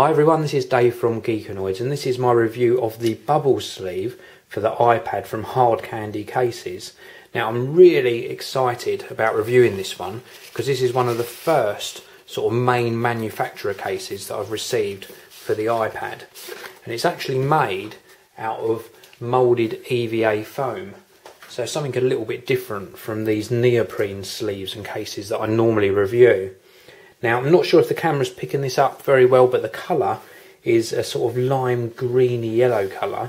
Hi everyone, this is Dave from Geekanoids and this is my review of the bubble sleeve for the iPad from Hard Candy Cases. Now I'm really excited about reviewing this one because this is one of the first sort of main manufacturer cases that I've received for the iPad, and it's actually made out of moulded EVA foam, so something a little bit different from these neoprene sleeves and cases that I normally review. Now I'm not sure if the camera's picking this up very well, but the colour is a sort of lime greeny yellow colour,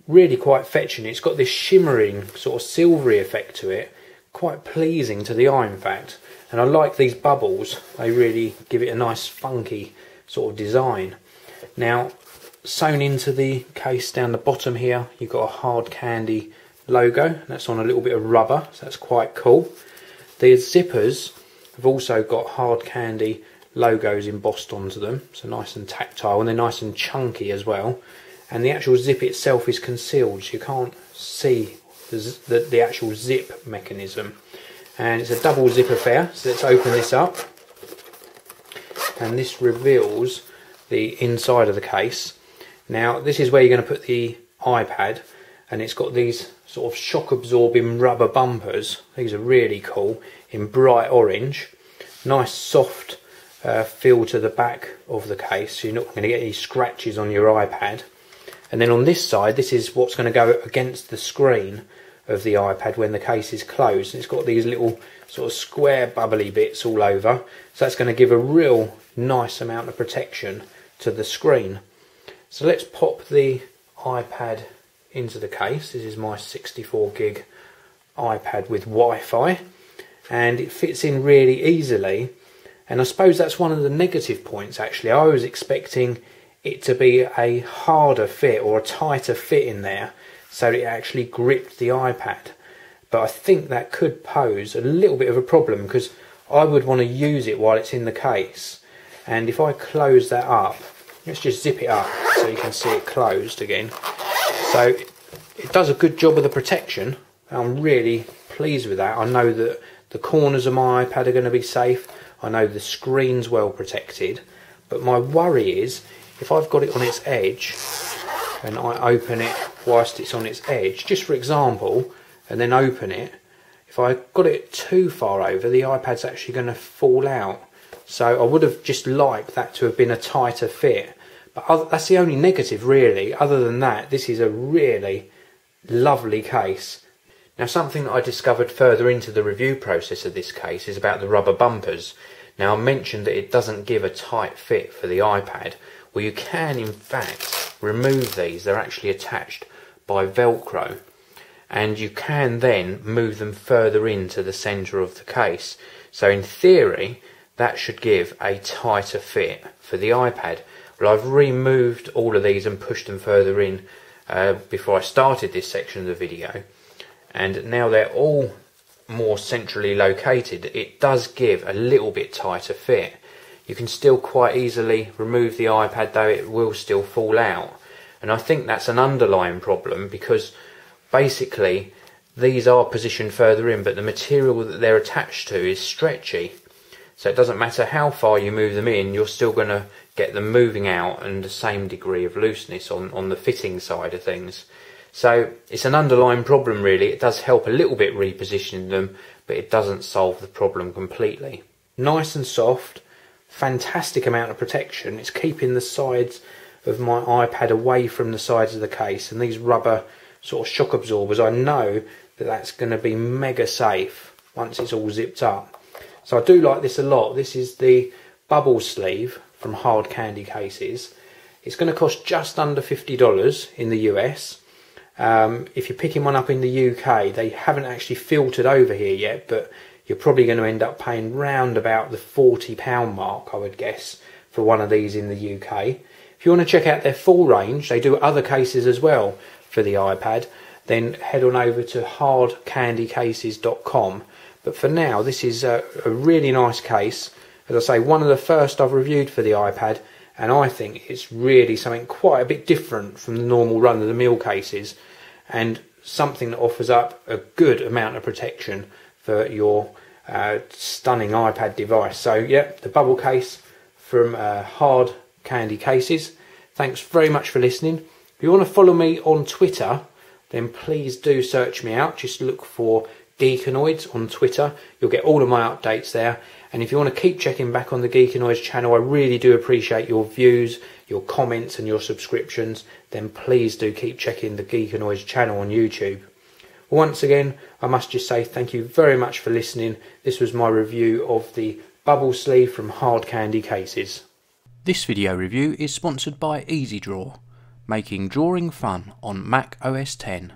really quite fetching. It's got this shimmering sort of silvery effect to it, quite pleasing to the eye in fact, and I like these bubbles, they really give it a nice funky sort of design. Now sewn into the case down the bottom here you've got a Hard Candy logo, that's on a little bit of rubber, so that's quite cool. The zippers have also got Hard Candy logos embossed onto them, so nice and tactile, and they're nice and chunky as well. And the actual zip itself is concealed, so you can't see the actual zip mechanism. And it's a double zip affair, so let's open this up. And this reveals the inside of the case. Now this is where you're going to put the iPad, and it's got these sort of shock absorbing rubber bumpers. These are really cool, in bright orange. Nice soft feel to the back of the case, so you're not going to get any scratches on your iPad. And then on this side, this is what's going to go against the screen of the iPad when the case is closed. And it's got these little sort of square bubbly bits all over, so that's going to give a real nice amount of protection to the screen. So let's pop the iPad into the case. This is my 64 gig iPad with Wi-Fi, and it fits in really easily. And I suppose that's one of the negative points actually. I was expecting it to be a harder fit or a tighter fit in there so that it actually gripped the iPad, but I think that could pose a little bit of a problem because I would want to use it while it's in the case. And if I close that up, let's just zip it up so you can see it closed again. So it does a good job of the protection. I'm really pleased with that. I know that the corners of my iPad are going to be safe. I know the screen's well protected. But my worry is if I've got it on its edge and I open it whilst it's on its edge, just for example, and then open it, if I got it too far over, the iPad's actually going to fall out. So I would have just liked that to have been a tighter fit. But that's the only negative really. Other than that, this is a really lovely case. Now something that I discovered further into the review process of this case is about the rubber bumpers. Now I mentioned that it doesn't give a tight fit for the iPad. Well, you can in fact remove these. They're actually attached by Velcro, and you can then move them further into the centre of the case. So in theory that should give a tighter fit for the iPad. Well, I've removed all of these and pushed them further in before I started this section of the video, and now they're all more centrally located. It does give a little bit tighter fit. You can still quite easily remove the iPad though, it will still fall out, and I think that's an underlying problem because basically these are positioned further in, but the material that they're attached to is stretchy, so it doesn't matter how far you move them in, you're still going to get them moving out and the same degree of looseness on the fitting side of things. So it's an underlying problem really. It does help a little bit repositioning them, but it doesn't solve the problem completely. Nice and soft, fantastic amount of protection. It's keeping the sides of my iPad away from the sides of the case, and these rubber sort of shock absorbers, I know that that's going to be mega safe once it's all zipped up. So I do like this a lot. This is the bubble sleeve from Hard Candy Cases. It's going to cost just under $50 in the US. If you're picking one up in the UK, they haven't actually filtered over here yet, but you're probably going to end up paying round about the £40 mark, I would guess, for one of these in the UK. If you want to check out their full range, they do other cases as well for the iPad, then head on over to hardcandycases.com. But for now, this is a really nice case. As I say, one of the first I've reviewed for the iPad, and I think it's really something quite a bit different from the normal run-of-the-mill cases, and something that offers up a good amount of protection for your stunning iPad device. So yeah, the bubble case from Hard candy cases. Thanks very much for listening. If you want to follow me on Twitter, then please do search me out. Just look for Geekanoids on Twitter. You'll get all of my updates there. And if you want to keep checking back on the Geekanoids channel, I really do appreciate your views, your comments and your subscriptions. Then please do keep checking the Geekanoids channel on YouTube. Once again, I must just say thank you very much for listening. This was my review of the bubble sleeve from Hard Candy Cases. This video review is sponsored by EasyDraw, making drawing fun on Mac OS X.